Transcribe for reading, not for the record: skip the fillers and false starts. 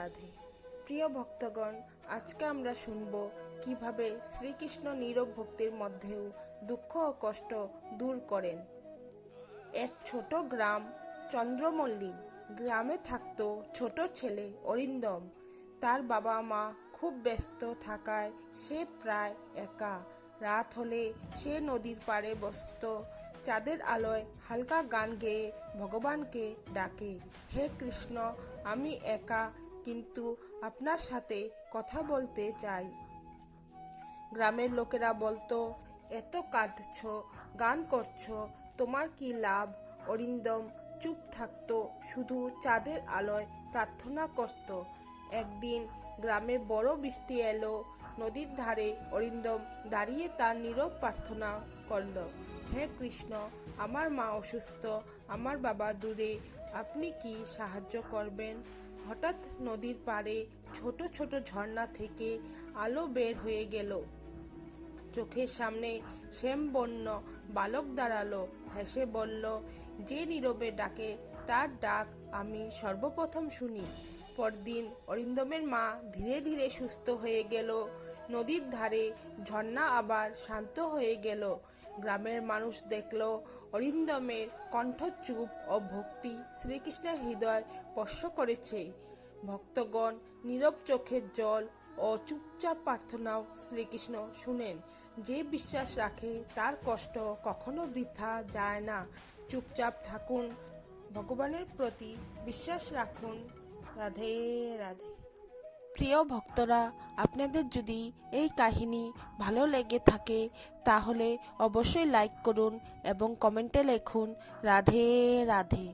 রাধে। প্রিয় ভক্তগণ, আজকে আমরা শুনব কিভাবে শ্রীকৃষ্ণ নীরব ভক্তির মধ্যেও দুঃখ ও কষ্ট দূর করেন। এক ছোট গ্রাম চন্দ্রমল্লী গ্রামে থাকতো ছোট ছেলে অরিন্দম। তার বাবা মা খুব ব্যস্ত থাকায় সে প্রায় একা। রাত হলে সে নদীর পাড়ে বসত, চাঁদের আলোয় হালকা গান গেয়ে ভগবানকে ডাকে, হে কৃষ্ণ, আমি একা, কিন্তু আপনার সাথে কথা বলতে চাই। গ্রামের লোকেরা বলতো, এত কাঁদছ, গান করছো, তোমার কি লাভ? অরিন্দম চুপ থাকতো, শুধু চাঁদের আলোয় প্রার্থনা করত। একদিন গ্রামে বড় বৃষ্টি এলো। নদীর ধারে অরিন্দম দাঁড়িয়ে তার নীরব প্রার্থনা করল, হে কৃষ্ণ, আমার মা অসুস্থ, আমার বাবা দূরে, আপনি কি সাহায্য করবেন? হঠাৎ নদীর পাড়ে ছোট ছোট ঝর্ণা থেকে আলো বের হয়ে গেল। চোখের সামনে শ্যামবর্ণ বালক দাঁড়ালো, হেসে বলল, যে নীরবে ডাকে তার ডাক আমি সর্বপ্রথম শুনি। পরদিন অরিন্দমের মা ধীরে ধীরে সুস্থ হয়ে গেল। নদীর ধারে ঝর্ণা আবার শান্ত হয়ে গেল। গ্রামের মানুষ দেখল অরিন্দমের কণ্ঠ চুপ ও ভক্তি শ্রীকৃষ্ণের হৃদয় স্পর্শ করেছে। ভক্তগণ নীরব চোখের জল ও চুপচাপ প্রার্থনাও শ্রীকৃষ্ণ শুনেন। যে বিশ্বাস রাখে তার কষ্ট কখনো বৃথা যায় না। চুপচাপ থাকুন, ভগবানের প্রতি বিশ্বাস রাখুন। রাধে রাধে। প্রিয় ভক্তরা, আপনাদের যদি এই কাহিনী ভালো লেগে থাকে তাহলে অবশ্যই লাইক করুন এবং কমেন্টে লিখুন রাধে রাধে।